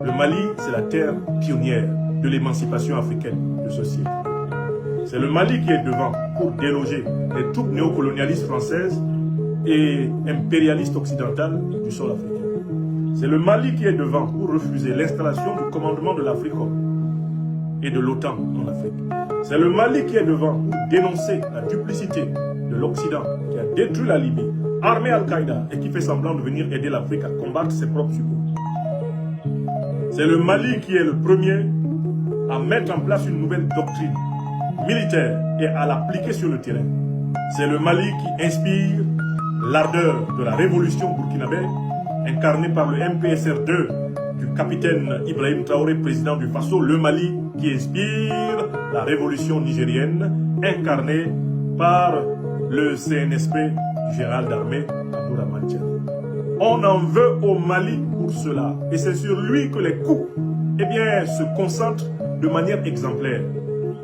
Le Mali, c'est la terre pionnière de l'émancipation africaine de ce siècle. C'est le Mali qui est devant pour déloger les troupes néocolonialistes françaises et impérialistes occidentales du sol africain. C'est le Mali qui est devant pour refuser l'installation du commandement de l'Africom et de l'OTAN en Afrique. C'est le Mali qui est devant pour dénoncer la duplicité de l'Occident qui a détruit la Libye, armé Al-Qaïda et qui fait semblant de venir aider l'Afrique à combattre ses propres suppôts. C'est le Mali qui est le premier à mettre en place une nouvelle doctrine militaire et à l'appliquer sur le terrain. C'est le Mali qui inspire l'ardeur de la révolution burkinabé, incarnée par le MPSR2 du capitaine Ibrahim Traoré, président du Faso. Le Mali qui inspire la révolution nigérienne, incarnée par le CNSP du général d'armée Abdourahmane Tiani. On en veut au Mali pour cela. Et c'est sur lui que les coups se concentrent de manière exemplaire.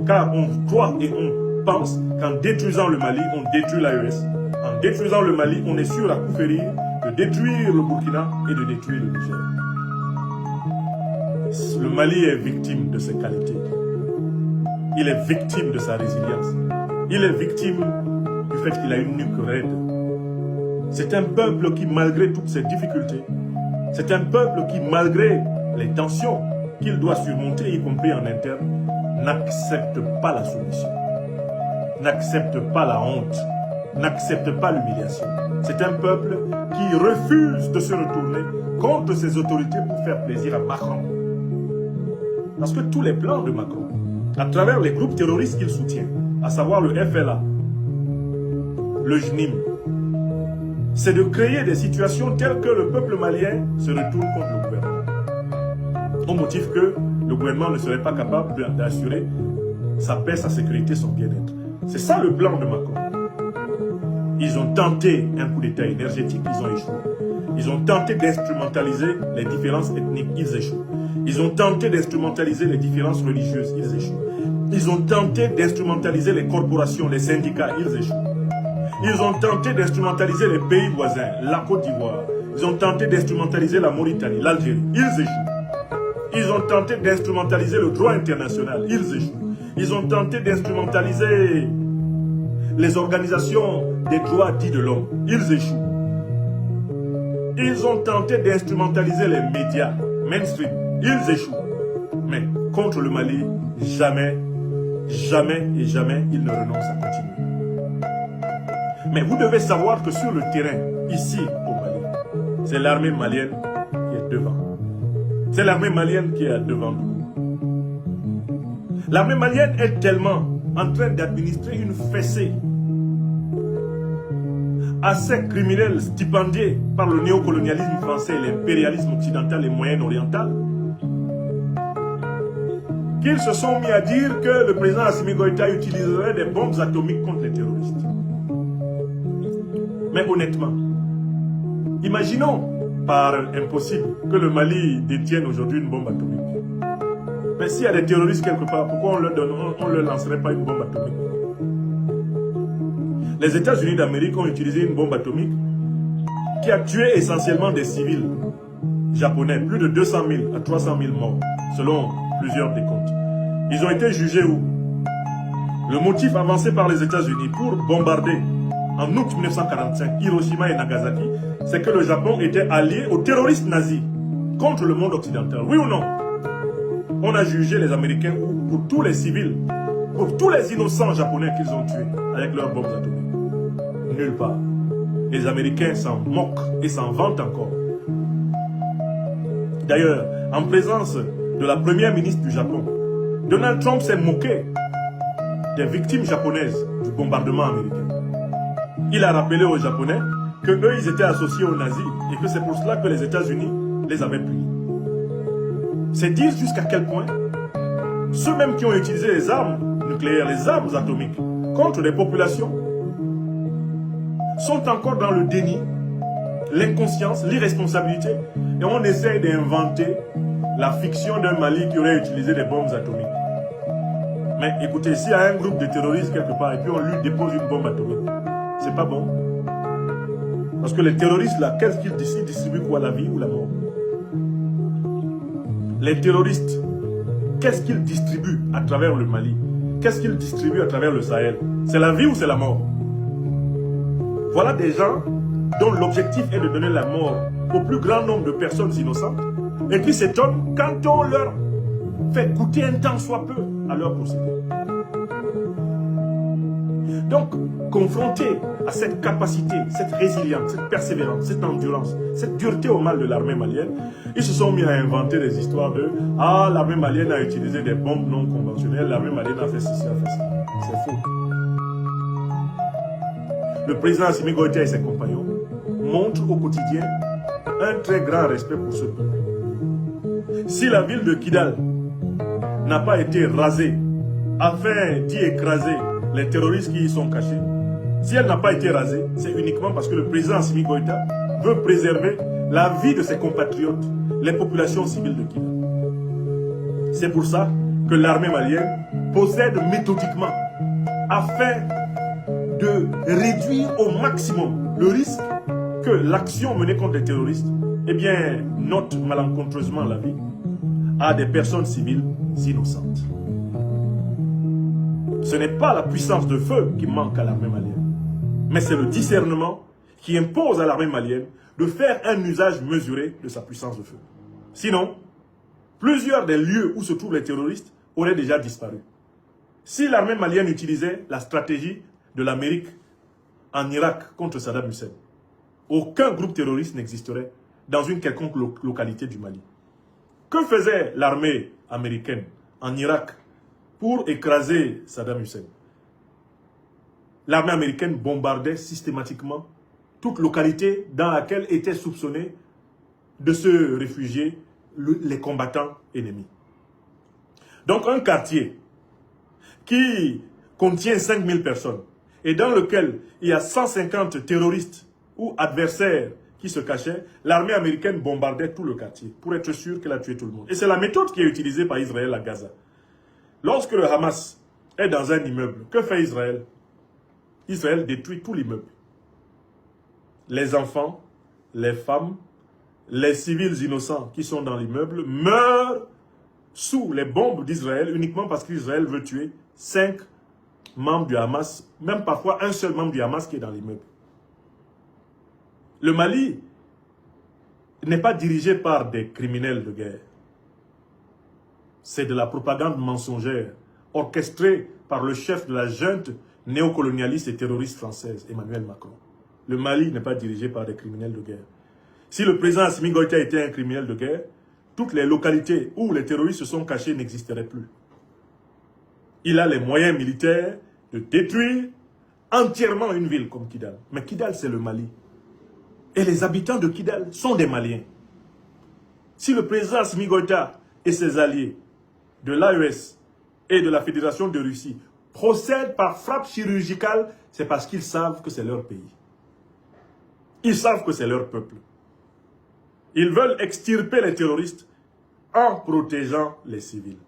Car on croit et on pense qu'en détruisant le Mali, on détruit l'AES. En détruisant le Mali, on est sûr à coup férir de détruire le Burkina et de détruire le Niger. Le Mali est victime de ses qualités. Il est victime de sa résilience. Il est victime du fait qu'il a une nuque raide. C'est un peuple qui, malgré toutes ses difficultés, c'est un peuple qui, malgré les tensions qu'il doit surmonter, y compris en interne, n'accepte pas la soumission, n'accepte pas la honte, n'accepte pas l'humiliation. C'est un peuple qui refuse de se retourner contre ses autorités pour faire plaisir à Macron. Parce que tous les plans de Macron, à travers les groupes terroristes qu'il soutient, à savoir le FLA, le JNIM, c'est de créer des situations telles que le peuple malien se retourne contre le gouvernement. Au motif que le gouvernement ne serait pas capable d'assurer sa paix, sa sécurité, son bien-être. C'est ça le plan de Macron. Ils ont tenté un coup d'État énergétique, ils ont échoué. Ils ont tenté d'instrumentaliser les différences ethniques, ils échouent. Ils ont tenté d'instrumentaliser les différences religieuses, ils échouent. Ils ont tenté d'instrumentaliser les corporations, les syndicats, ils échouent. Ils ont tenté d'instrumentaliser les pays voisins, la Côte d'Ivoire. Ils ont tenté d'instrumentaliser la Mauritanie, l'Algérie, ils échouent. Ils ont tenté d'instrumentaliser le droit international, ils échouent. Ils ont tenté d'instrumentaliser les organisations des droits dits de l'homme, ils échouent. Ils ont tenté d'instrumentaliser les médias mainstream, ils échouent. Mais contre le Mali, jamais, jamais et jamais, ils ne renoncent à continuer. Mais vous devez savoir que sur le terrain, ici au Mali, c'est l'armée malienne qui est devant. C'est l'armée malienne qui est devant nous. L'armée malienne est tellement en train d'administrer une fessée à ces criminels stipendiés par le néocolonialisme français et l'impérialisme occidental et moyen-oriental qu'ils se sont mis à dire que le président Assimi Goïta utiliserait des bombes atomiques contre les terroristes. Mais honnêtement, imaginons par impossible que le Mali détienne aujourd'hui une bombe atomique. Mais s'il y a des terroristes quelque part, pourquoi on ne leur lancerait pas une bombe atomique? Les États-Unis d'Amérique ont utilisé une bombe atomique qui a tué essentiellement des civils japonais, plus de 200 000 à 300 000 morts, selon plusieurs décomptes. Ils ont été jugés où? Le motif avancé par les États-Unis pour bombarder en août 1945 Hiroshima et Nagasaki, c'est que le Japon était allié aux terroristes nazis contre le monde occidental. Oui ou non? On a jugé les Américains pour tous les civils, pour tous les innocents japonais qu'ils ont tués avec leurs bombes atomiques. Nulle part. Les Américains s'en moquent et s'en vantent encore. D'ailleurs, en présence de la première ministre du Japon, Donald Trump s'est moqué des victimes japonaises du bombardement américain. Il a rappelé aux Japonais qu'eux, ils étaient associés aux nazis et que c'est pour cela que les États-Unis les avaient punis. C'est dire jusqu'à quel point ceux mêmes qui ont utilisé les armes nucléaires, les armes atomiques contre des populations sont encore dans le déni, l'inconscience, l'irresponsabilité et on essaie d'inventer la fiction d'un Mali qui aurait utilisé des bombes atomiques. Mais écoutez, s'il y a un groupe de terroristes quelque part et puis on lui dépose une bombe atomique, c'est pas bon. Parce que les terroristes là, qu'est-ce qu'ils distribuent quoi, la vie ou la mort? les terroristes, qu'est-ce qu'ils distribuent à travers le Mali? Qu'est-ce qu'ils distribuent à travers le Sahel? C'est la vie ou c'est la mort? Voilà des gens dont l'objectif est de donner la mort au plus grand nombre de personnes innocentes et qui s'étonnent quand on leur fait goûter un temps soit peu à leur procédé. Donc, confrontés à cette capacité, cette résilience, cette persévérance, cette endurance, cette dureté au mal de l'armée malienne, ils se sont mis à inventer des histoires de « Ah, l'armée malienne a utilisé des bombes non conventionnelles, l'armée malienne a fait ceci, a fait ça. » C'est faux. Le président Assimi Goïta et ses compagnons montrent au quotidien un très grand respect pour ce peuple. Si la ville de Kidal n'a pas été rasée afin d'y écraser les terroristes qui y sont cachés, si elle n'a pas été rasée, c'est uniquement parce que le président Assimi Goïta veut préserver la vie de ses compatriotes, les populations civiles de Kidal. C'est pour ça que l'armée malienne possède méthodiquement, afin de réduire au maximum le risque que l'action menée contre les terroristes, eh bien, note malencontreusement la vie à des personnes civiles innocentes. Ce n'est pas la puissance de feu qui manque à l'armée malienne, mais c'est le discernement qui impose à l'armée malienne de faire un usage mesuré de sa puissance de feu. Sinon, plusieurs des lieux où se trouvent les terroristes auraient déjà disparu. Si l'armée malienne utilisait la stratégie de l'Amérique en Irak contre Saddam Hussein, aucun groupe terroriste n'existerait dans une quelconque localité du Mali. Que faisait l'armée américaine en Irak pour écraser Saddam Hussein? L'armée américaine bombardait systématiquement toute localité dans laquelle étaient soupçonnés de se réfugier les combattants ennemis. Donc un quartier qui contient 5000 personnes et dans lequel il y a 150 terroristes ou adversaires qui se cachaient, l'armée américaine bombardait tout le quartier pour être sûr qu'elle a tué tout le monde. Et c'est la méthode qui est utilisée par Israël à Gaza. Lorsque le Hamas est dans un immeuble, que fait Israël? Israël détruit tout l'immeuble. Les enfants, les femmes, les civils innocents qui sont dans l'immeuble meurent sous les bombes d'Israël uniquement parce qu'Israël veut tuer 5 membres du Hamas, même parfois un seul membre du Hamas qui est dans l'immeuble. Le Mali n'est pas dirigé par des criminels de guerre. C'est de la propagande mensongère orchestrée par le chef de la junte néocolonialiste et terroriste française, Emmanuel Macron. Le Mali n'est pas dirigé par des criminels de guerre. Si le président Assimi Goïta était un criminel de guerre, toutes les localités où les terroristes se sont cachés n'existeraient plus. Il a les moyens militaires de détruire entièrement une ville comme Kidal. Mais Kidal, c'est le Mali. Et les habitants de Kidal sont des Maliens. Si le président Assimi Goïta et ses alliés de l'AES et de la Fédération de Russie procèdent par frappe chirurgicale, c'est parce qu'ils savent que c'est leur pays. Ils savent que c'est leur peuple. Ils veulent extirper les terroristes en protégeant les civils.